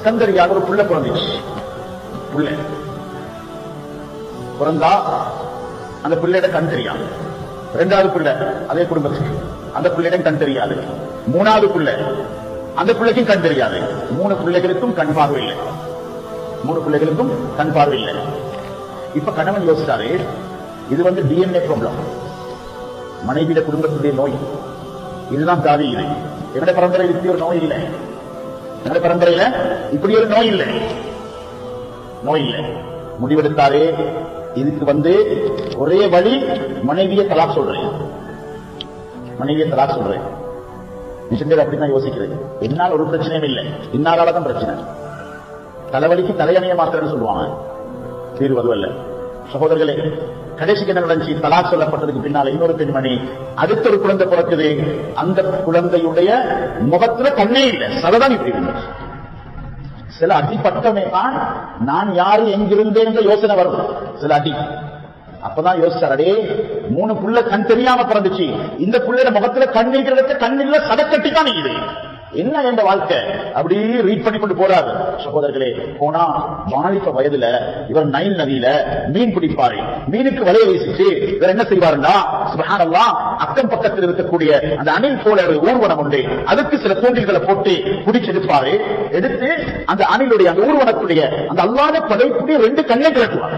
கந்தரியாக ஒரு புள்ள பிறந்துச்சு. புள்ள பிறந்தா அந்த பிள்ளையோட கண் தெரியாது. இரண்டாவது பிள்ளை அதே குடும்பத்துக்கு, அந்த பிள்ளையிடம் கண் தெரியாது. மூணாவது பிள்ளை அந்த பிள்ளைக்கும் கண் தெரியாது. 3 பிள்ளைகளுக்கும் கண் பார்வை இல்லை. 3 பிள்ளைகளுக்கும் கண் பார்வை இல்லை. இப்ப கணவன் யோசிச்சாரு, இது டிஎன்ஏ ப்ராப்ளம், மனைவியில குடும்பத்துடைய நோய். இதுதான் தாவி. இது என்னோட பரம்பரையில் இப்படி ஒரு நோய் இல்லை. என்னோட பரம்பரையில இப்படி ஒரு நோய் இல்லை. முடிவெடுத்தாரே, இதுக்கு ஒரே வழி, மனைவியை தலாக் சொல்றேன். மிஷன் அப்படித்தான் யோசிக்கிறது. என்னால் ஒரு பிரச்சனையும் இல்லை, இன்னாராலதான் பிரச்சனை. தலைவலிக்கு தலையணைய மாத்திரன்னு சொல்லுவாங்க, தீர்வு அதுவல்ல. சகோதரர்களே, கடைசிக்கு என்ன நடந்துச்சு? தலாக் சொல்லப்பட்டதுக்கு பின்னால இன்னொரு பெண்மணி அடுத்த ஒரு குழந்தை பிறக்குது. அந்த குழந்தையுடைய முகத்துல கண்ணே இல்லை, சததான் இப்படி இருந்துச்சு. சில அடிப்பட்டமே தான் நான் யாரு எங்கிருந்தேன் என்ற யோசனை வரும். சில அடி அப்பதான் யோசிச்சாரே, 3 புள்ள கண் தெரியாம பிறந்துச்சு. இந்த புள்ளையோட முகத்துல கண்ணில் கண்ணில் சதக்கட்டி தான் இது என்ன என்ற வாழ்க்கை அப்படி ரீட் பண்ணி கொண்டு போறாரு. சகோதரர்களே, போனா வாலிப வயதுல இவர் நைல் நதியில மீன் பிடிப்பாரு. மீனுக்கு வலைய வீசிச்சு இவர் என்ன செய்வாருன்னா, சுப்ஹானல்லாஹ், அக்கம் பக்கத்தில் இருக்கக்கூடிய அந்த அணில் போல ஒரு ஊர்வனம் உண்டு, அதுக்கு சில தூண்டில்களை போட்டு பிடிச்செடுப்பாரு. எடுத்து அந்த அணிலுடைய அந்த ஊர்வனத்துடைய அந்த அல்லாத படைப்புடைய 2 கண்ணை கிளட்டுவார்.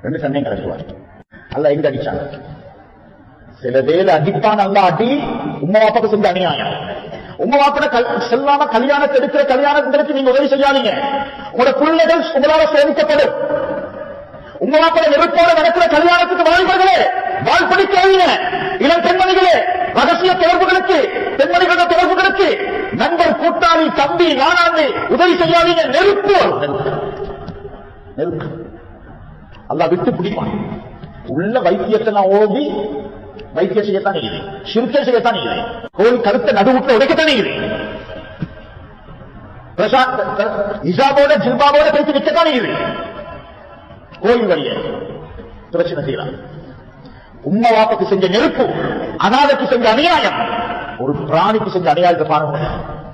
2 கண்ணையும் கிளட்டுவார். அல்ல எங்க அடிச்சாங்க? சில வேலை அடிப்பான். அல்ல அடி உம்மா வாப்பாக்கு செஞ்ச அநியாயம். உம்மா வாப்பட செல்லாம கல்யாணத்தை எடுக்கிற கல்யாணத்திற்கு நீங்க உதவி செய்யாதீங்க. உங்களோட பிள்ளைகள் உங்களால சோதிக்கப்படும். உம்மா வாப்பட நெருப்போட நடக்கிற கல்யாணத்துக்கு வாய்ப்புகளே வாழ்படிக்காதீங்க. இளம் பெண்மணிகளே, ரகசிய தொடர்புகளுக்கு, பெண்மணிகளோட தொடர்புகளுக்கு நண்பர், கூட்டாளி, தம்பி, நானாந்து உதவி செய்யாதீங்க. நெருப்பு அல்ல விட்டு பிடிப்பான். உள்ள வைத்தியத்தை நான் ஓதி வைத்தியம் செய்யத்தான் இருக்கிறேன், சிறுத்தை செய்யத்தான் இருக்கிறேன், கோயில் கருத்தை நடுவுக்கு உடைக்கத்தான் இருக்கிறேன், இஜாபோட ஜில்பாபோட பேசி விற்கத்தான் இருக்கிறேன். கோயில் வழிய பிரச்சனை செய்யலாம். உம்மா வாப்புக்கு செஞ்ச நெருப்பு, அனாதைக்கு செஞ்ச அநியாயம், ஒரு பிராணிக்கு செஞ்ச அநியாயத்தை பாருங்க.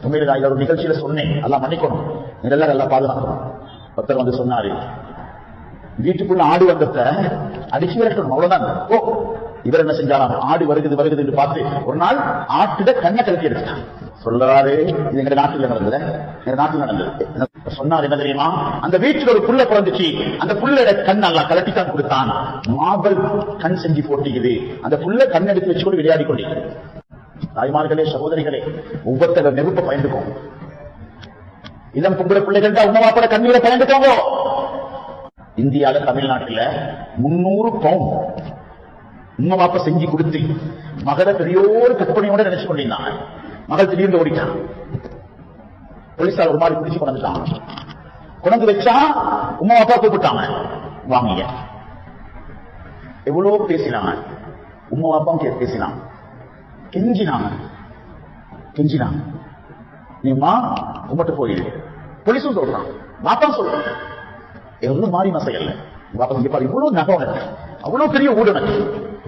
உண்மையில நான் ஒரு நிகழ்ச்சியில சொன்னேன், எல்லாம் மன்னிக்கணும், இதெல்லாம் நல்லா பாதுகாக்கணும். ஒருத்தர் சொன்னாரு, வீட்டுக்குள்ள ஆடு வந்தத அடிச்சு விரட்டணும், அவ்வளவுதான். ஓ, இவர் என்ன செஞ்சாராம், ஆடு வருகுது என்று பார்த்து ஒரு நாள் ஆட்டுட கண்ணை கலத்தி எடுத்தார். சொல்றாரு, இது எங்க நாட்டில் நடந்தது. சொன்னார் என்ன தெரியுமா, அந்த வீட்டுல ஒரு புள்ள பிறந்துச்சு, அந்த புள்ளோட கண் நல்லா கலட்டித்தான் கொடுத்தான். மாபல் கண் செஞ்சு போட்டிக்குது, அந்த புள்ள கண் எடுத்து வச்சு கொண்டு விளையாடி கொண்டிருக்கிறது. தாய்மார்களே, சகோதரிகளே, ஒவ்வொருத்தர நெருப்ப பயந்துக்கோங்க. இளம் பொம்பளை பிள்ளைகள் தான் உணவாப்பட கண்ணீரை பயந்துக்கோங்க. இந்தியால தமிழ்நாட்டில் 300 பவுன் உண்மைவாப்ப செஞ்சு கொடுத்து மகளை பெரியோரு கற்பனையோட நினைச்சு கொண்டிருந்தாங்க. மகள் திடீர்னு ஓடிட்டான். போலீசார் ஒரு மாதிரி பிடிச்சு கொண்டு வச்சா உமா அப்பா கூப்பிட்டாங்க, வாங்க. எவ்வளவு பேசினாங்க, உமா அப்பா பேசினாங்க, கெஞ்சினாங்க. நீமா உமட்டு போயிடு. போலீஸும் சொல்றான், மாப்பா சொல்றான், எவ்வளவு மாறி மசையல்ல. இவ்வளவு நகம், அவ்வளவு பெரிய ஊடகம்,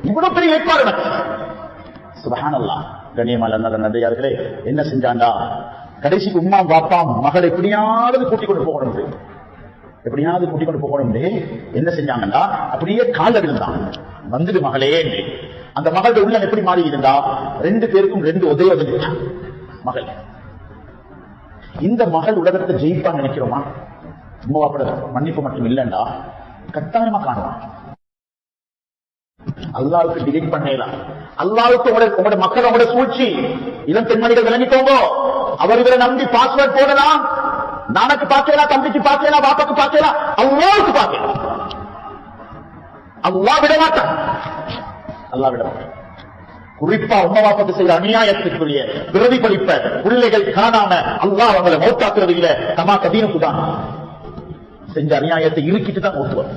இவ்வளவு பெரிய ஏற்பாடு. சுப்ஹானல்லாஹ். கண்ணியமான நபியார்களே, என்ன செஞ்சாண்டா, கடைசிக்கு உம்மா பாப்பா மகளை எப்படியாவது கூட்டிக் கொண்டு போகணும், என்ன செஞ்சாங்கன்னா, அப்படியே கால விழுந்தான். வந்துடு மகளே. அந்த மகளுடைய உள்ளம் எப்படி மாறி இருந்தா, 2 பேருக்கும் 2 உதவி மகள். இந்த மகள் உலகத்தை ஜெயிப்பான்னு நினைக்கிறோமா? மன்னிப்பு மட்டும் இல்லைண்டா கட்டாயமா காணலாம். அல்லாவுக்கு டிலீட் பண்ணலாம். அல்லாவுக்கு உங்களோட மக்கள் உங்களோட சூழ்ச்சி. இளம் பெண்மணிகள் விளங்கிக்கோங்க. அவர் இவரை நம்பி பாஸ்வேர்ட் போடலாம், நானுக்கு பார்க்கலாம், தம்பிக்கு பார்க்கலாம், பாப்பாக்கு பார்க்கலாம், அல்லாவுக்கு பார்க்கலாம். அல்லாஹ் விட மாட்டான். குறிப்பா உம்மா பாப்பாக்கு செய்த அநியாயத்துக்குரிய பிரதிபலிப்ப பிள்ளைகள் காணாம அல்லாஹ் அவங்களை மௌத்தாக்குறது இல்ல. தமா கதீனுக்கு தான் செஞ்ச அநியாயத்தை இருக்கிட்டு தான் ஓட்டுவார்.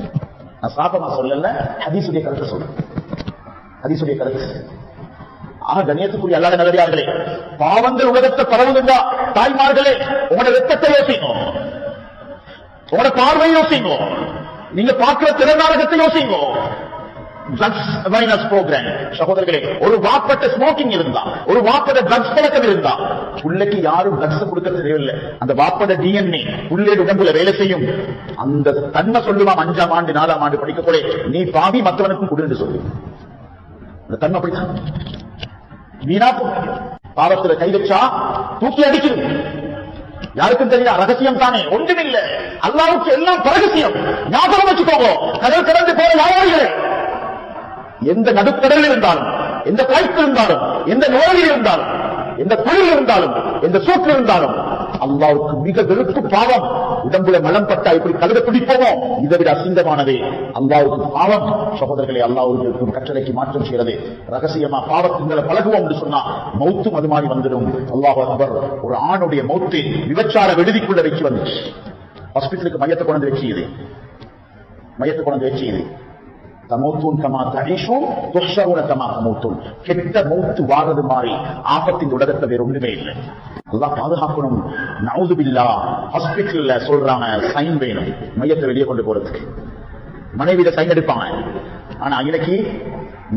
நான் சாபமா சொல்லல, ஹதீசுடைய கருத்தை சொல்றேன். ஹதீசுடைய கருத்து. கண்ணியத்துக்குரிய அல்லாஹ் நல்லடியார்களே, பாவங்கள் உலகத்தை பரவுதுண்டா, தாய்மார்களே, உங்களோட ரத்தத்தை யோசிங்க, உங்களோட பார்வையை யோசிங்க, நீங்க பார்க்கிற திறனாரகத்தை யோசிங்க. Drugs awareness programme. சகோதரர்களே, ஒரு வாப்பட்ட ஸ்மோக்கிங் இருந்தா, ஒரு வாப்பட ட்ரக்ஸ் பழக்கம் இருந்தா, புள்ளைக்கு யாரும் ட்ரக்ஸ் கொடுக்க தெரியவில்லை. அந்த வாப்பட டிஎன்ஏ புள்ளை உடம்புல வேலை செய்யும். அந்த தன்மை சொல்லுவான் 5ஆம் ஆண்டு 4ஆம் ஆண்டு படிக்க போல, நீ பாவி மற்றவனுக்கும் கொடு என்று சொல்லு. அந்த தன்மை அப்படித்தான். வீணா பாவத்துல கை வச்சா தூக்கி அடிக்குது. யாருக்கும் தெரியா, ரகசியம் தானே, ஒன்றுமில்லை. அல்லாஹ்வுக்கு எல்லாம் ரகசியம். ஞாபகம் வச்சுக்கோங்க. கடல் கடந்து போற வியாபாரிகளே, எந்த நடுக்கடலில் இருந்தாலும், எந்த பிளைட் இருந்தாலும், எந்த நோயில் இருந்தாலும், எந்த குளிர் இருந்தாலும், எந்த சூட்டில் இருந்தாலும், அல்லாஹ்வுக்கு மிக வெறுப்பு பாவம். உடம்புல மலம் பட்டா இப்படி கழுத பிடிப்போமோ, இதை விட அசிங்கமானது அல்லாஹ்வுக்கு பாவம். சகோதரர்களை, அல்லாஹ்வுக்கு கட்டளைக்கு மாற்றம் செய்யறது. ரகசியமா பாவத்தின்களை பழகுவோம் என்று சொன்னா மௌத்தும் அது மாதிரி வந்துடும். அல்லாஹ் அக்பர். ஒரு ஆணுடைய மௌத்து விபச்சார விடுதிக்குள்ள வச்சு வந்துச்சு. ஹாஸ்பிட்டலுக்கு மையத்தை கொண்டு வச்சு, மையத்தை கொண்டு வச்சு, தமௌத்துன் கமா தஈஷூன் துஹ்ஷரூன கமா தமௌத்துன். கெட்ட மௌத்து வாரது மாதிரி ஆபத்தின் உலகத்துல வேற ஒன்றுமே இல்லை. அல்லாஹ் பாதுகாக்கணும். நஊது பில்லாஹ். ஹாஸ்பிட்டல்ல சொல்றாங்க சைன் வேணும் மையத்தை வெளியே கொண்டு போறதுக்கு. மனைவியில சைன் எடுப்பாங்க. ஆனா இன்னைக்கு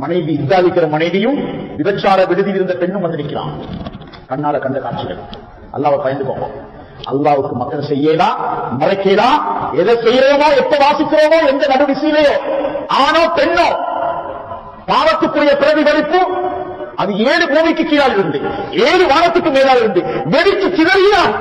மனைவி இந்தாவிக்கிற மனைவியும் விபச்சார விடுதியில் இருந்த பெண்ணும் வந்து நிற்கிறான். கண்ணால கண்ட காட்சிகள். அல்லாஹ்வை பயந்துக்கோங்க. அல்லாஹ்வுக்கு மக்கள் செய்யலா, மறைக்கலா. எதை செய்யறோமோ, எப்ப வாசிக்கிறோமோ, எந்த நடுவிசையிலையோ, ஆணோ பெண்ணோ, பாவத்துக்குரிய பிரதிபலிப்பு அது 7 பூமிக்கு கீழால் இருந்து 7 வானத்துக்கு மேலால் இருந்து வெடித்து சிதறினால்